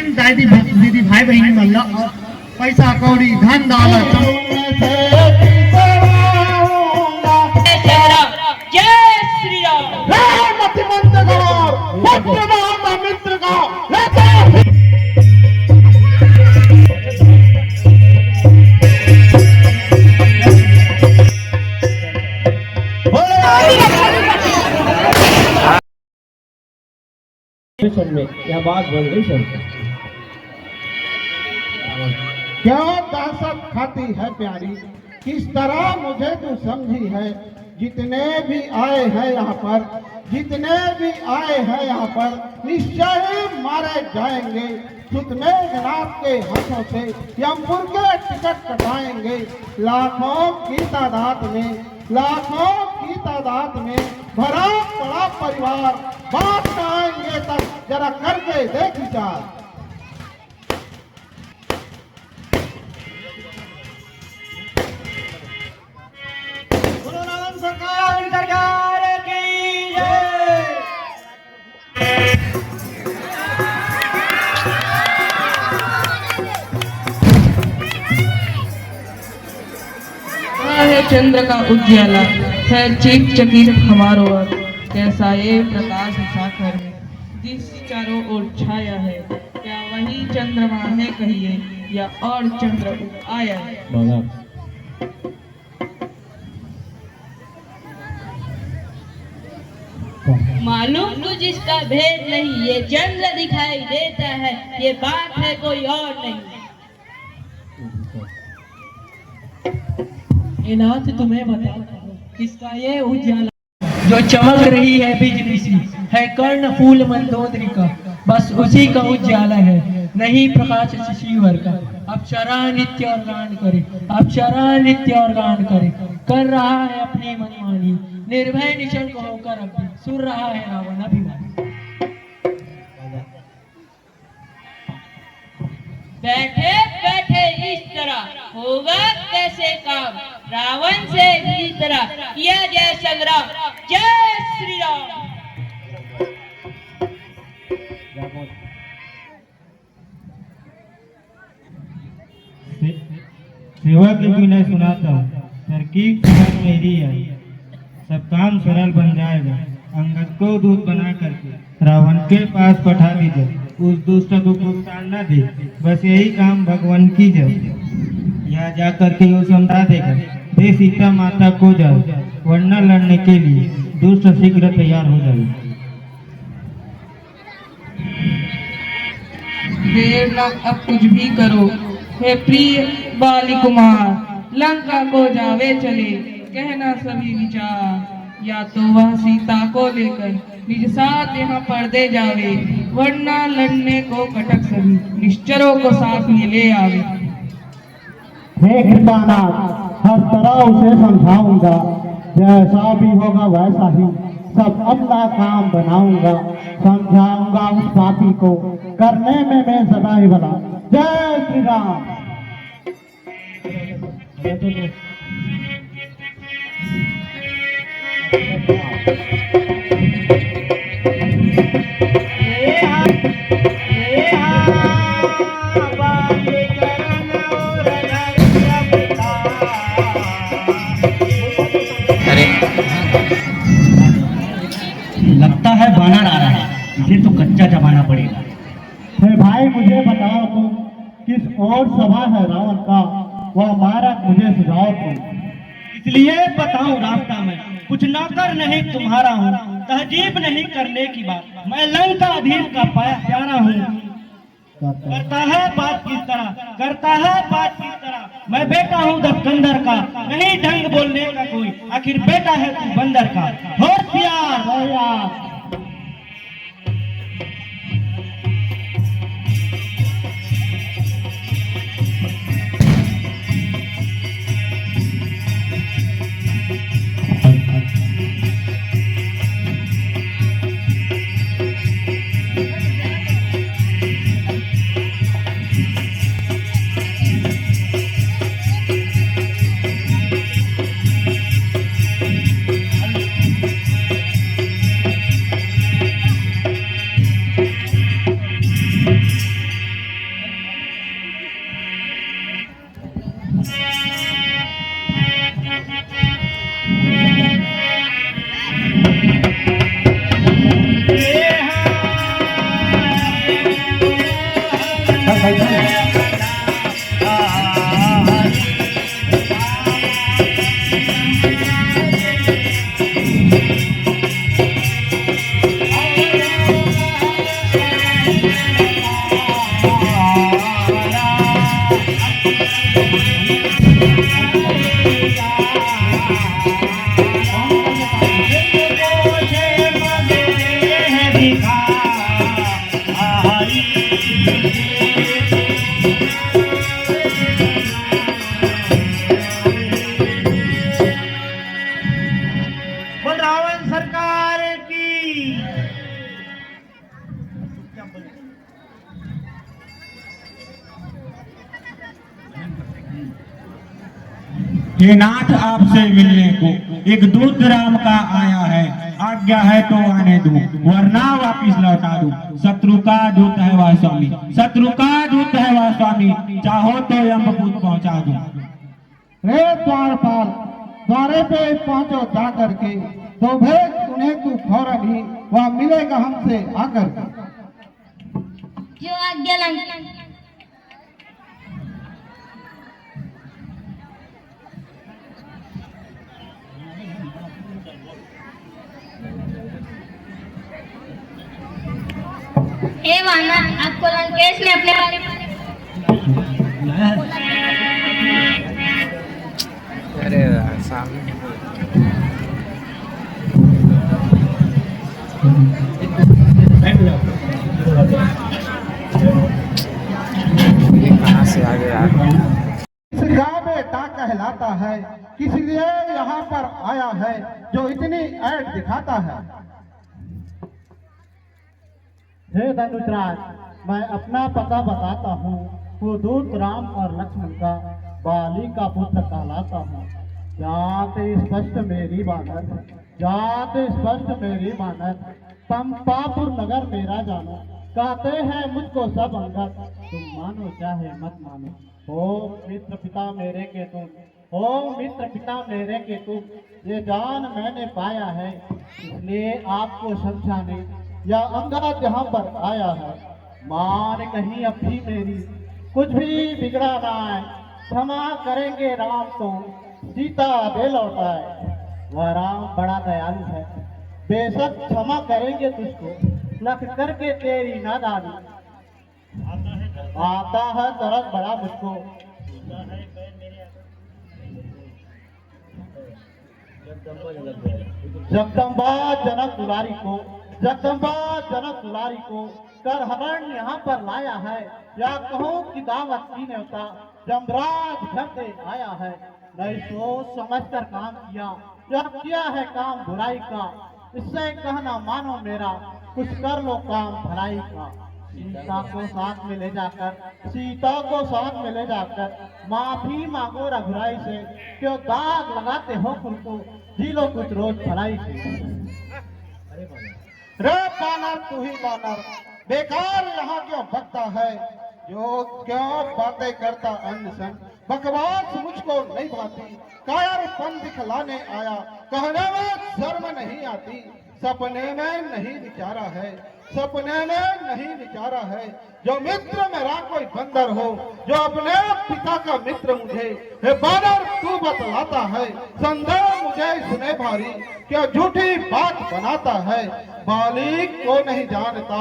बहन दीदी भाई बहनी मतलब पैसा कौड़ी धन दौलत जय श्री राम। मित्र का में यह बात बन गई सर। क्या दहशत खाती है प्यारी, किस तरह मुझे तू समझी है। जितने भी आए हैं यहाँ पर, जितने भी आए हैं यहाँ पर निश्चय ही मारे जाएंगे। सुतमेघनाथ के हाथों से यमपुर के टिकट कटाएंगे। लाखों की तादाद में, लाखों की तादाद में भरा पड़ा परिवार बात आएंगे तक जरा करके देख विचार। सरकार की जय। है चंद्र का उज्ज्वला है चीख चकीत हमारो ओर। कैसा ये प्रकाश साखर में जिस चारों ओर छाया है। क्या वही चंद्रमा है कहिए या और चंद्र आया है। मालूम कुछ इसका भेद नहीं, ये चंद्र दिखाई देता है, ये बात है कोई और नहीं। नाथ तुम्हें बता किसका ये उज्ज्वला जो चमक रही है बिजली सी है कर्ण फूल मंदोदरी का। बस उसी का उज्ज्वला है नहीं प्रकाश शिशिवर का। अप्सरा नित्य और गान करे, अप्सरा नित्य और गान करे। कर रहा है अपनी मनमानी निर्भय निशंक होकर अभी सुन रहा है रावण अभिमानी। बैठे बैठे इस तरह होगा कैसे काम। रावण से इसी तरह किया जाए संग्राम। जय श्री राम। सेवा की विनय सुनाता हूँ, तरकीब समझ मेरी आई। सब काम सरल बन जाएगा। अंगद को दूत बना करके रावण के पास पठा दीजिए। उस दुष्ट को भुगतान न दे, बस यही काम भगवान की जाए। यहाँ जा करके वो समझा देगा दे सीता माता को जाओ, वरना लड़ने के लिए दुष्ट शीघ्र तैयार हो जाए। देर न अब कुछ भी करो हे प्रिय बाली कुमार। लंका को जावे चले कहना सभी विचार। या तो वह सीता को लेकर निज साथ यहाँ पर्दे जावे, वरना लड़ने को कटक सभी निश्चरों को साथ में ले आवे। हे कृपानाथ, हर तरह उसे समझाऊंगा। जैसा भी होगा वैसा ही सब अपना काम बनाऊंगा। समझाऊंगा उस पापी को, करने में मैं सदा ही भला। जय श्री राम। लगता है बानर आ रहा है, इसे तो कच्चा जमाना पड़ेगा। हे भाई मुझे बताओ तुम किस और सभा है रावण का, वह मारक मुझे सुझाओ तुम। इसलिए बताऊं रास्ता में कुछ नौकर नहीं तुम्हारा हूँ। तहजीब नहीं करने की बात, मैं लंकाधीश का प्यारा हूँ। करता है बात किस तरह, करता है बात किस तरह। मैं बेटा हूँ दबकंदर का, नहीं ढंग बोलने का कोई। आखिर बेटा है तू बंदर का। होशियार होशियार। हे नाथ आपसे मिलने को एक दूत राम का आया है, आज्ञा है तो आने दो वरना वापिस लौटा दो। शत्रु का दूत है वह स्वामी, शत्रु का दूत है वह स्वामी, चाहो तो यमदूत पहुंचा दो। रे द्वारपाल, द्वारे पे पहुंचो जा करके, तो भेज उन्हें तू फौरन ही, वह मिलेगा हमसे आकर के। जो आज्ञा लंका। हे वानर, आपको लंकेश ने अपने बारे में इस गाँव में ता कहलाता है, किस लिए यहाँ पर आया है जो इतनी ऐड दिखाता है। हे धनुषराज, मैं अपना पता बताता हूँ। वो दूत राम और लक्ष्मण का बाली का पुत्र कहलाता हूँ। जात स्पष्ट मेरी बानर, जात स्पष्ट मेरी बानर, पंपापुर नगर मेरा जानो, कहते हैं मुझको सब अंगत, तुम मानो चाहे मत मानो। हो मित्र पिता मेरे के तुम, हो मित्र पिता मेरे के तुम, ये जान मैंने पाया है, इसलिए आपको समझाने या अंगद यहाँ पर आया है। मान कहीं अब भी मेरी कुछ भी बिगड़ा ना है, क्षमा करेंगे राम तो सीता दे लौटाए। वह राम बड़ा दयालु है, बेशक क्षमा करेंगे तुझको, लख करके तेरी नादानी। आता है तरस बड़ा मुझको, जगदम्बा जनक दुलारी को, जगदम्बा जनक दुलारी को कर हरण यहाँ पर लाया है, या कहूँ कि दावत की न्योता जमराज घर से आया है। नहीं सोच समझ कर काम किया, या किया है काम बुराई का, इससे कहना मानो मेरा, कुछ कर लो काम भलाई का। सीता को साथ में ले जाकर, सीता को साथ में ले जाकर माफी मांगो रघुराई से, क्यों दाग लगाते हो खुद को, जी लो कुछ रोज भलाई से। रे बानर, तू ही बानर, बेकार यहाँ क्यों भगता है, जो क्यों बातें करता अनसन, बकवास मुझको नहीं भाती, कायरपन दिखलाने आया, कहने में शर्म नहीं आती। सपने में नहीं विचारा है, सपने में नहीं विचारा है, जो मित्र मेरा कोई बंदर हो, जो अपने पिता का मित्र मुझे, हे बानर तू बतलाता है, संदेह मुझे सुने भारी, क्या झूठी बात बनाता है। बालिक को नहीं जानता,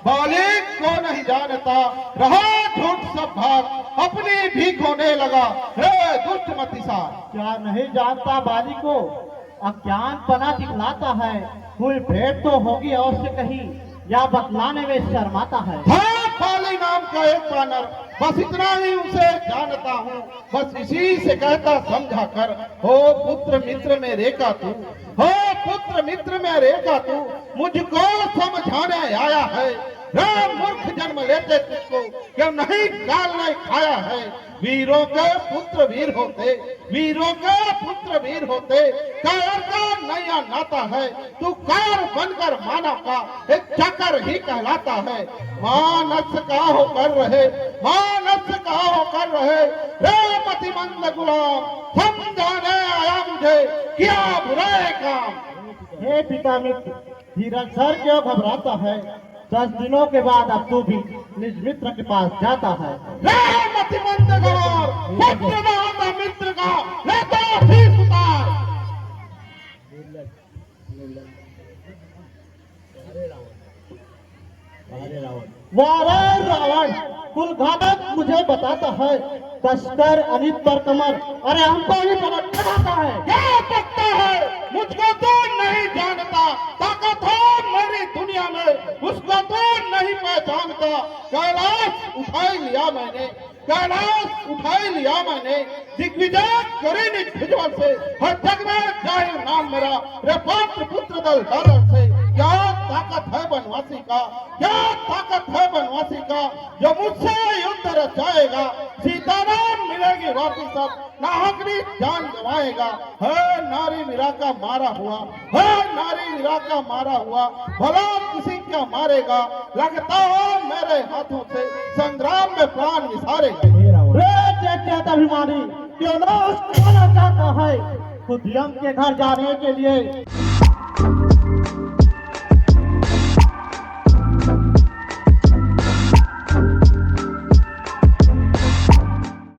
बालिक को नहीं जानता, रहा झूठ सब भाग, अपनी भी खोने लगा, हे दुष्ट मतिसा। क्या नहीं जानता बाली को, अज्ञान पना दिखलाता है, कोई भेंट तो होगी अवश्य कहीं, या बतलाने में शर्माता है। हाँ, बाली नाम का एक बानर, बस इतना ही उसे जानता हूँ, बस इसी से कहता समझा कर, हो पुत्र मित्र मेरे का तू, हो पुत्र मित्र मेरे का तू, मुझको समझाने आया है। राम मूर्ख जन्म लेते तुझको, क्यों नहीं काल नहीं खाया है। वीरों के पुत्र वीर होते, वीरों के पुत्र वीर होते, कायर का नया नाता है, तू कायर बनकर मानव का एक चाकर ही कहलाता है। मानस का होकर रहे, मानस का होकर रहे, रे मतिमंद गुलाम, समझाने आया मुझे, किया बुराई काम। हे पिता मित्र, धीरज सर क्यों घबराता है, 10 दिनों के बाद अब तू भी निज मित्र के पास जाता है। मतिमंद गौर, पुत्र न होता मित्र का, लेता शीश उतार। वारे रावण, कुलघातक मुझे बताता है, तस्कर अनित पर कमर, अरे हमको ही पलट लगाता है। क्या सकता है, मुझको तो नहीं जानता, ताकत हो मेरी दुनिया में, उसको तो नहीं पहचानता। कैलाश उठाई लिया मैंने, कैलाश उठाई लिया मैंने, दिग्विजय करे निज भुजबल से, हर जग में जाए नाम मेरा, रे पात्र पुत्र दल धरल से। क्या ताकत है बनवासी का, क्या ताकत है बनवासी का, जो मुझसे युद्ध रचाएगा। सीताराम मिलेगी वापिस अब, नाहकनी जान गवाएगा। है नारी वीरा का मारा हुआ, है नारी वीरा का मारा हुआ, भला किसी क्या मारेगा। लगता हो मेरे हाथों से संग्राम में प्राण निसारेगा। अभिमानी क्यों ना चाहता है खुद यम के घर जाने के लिए।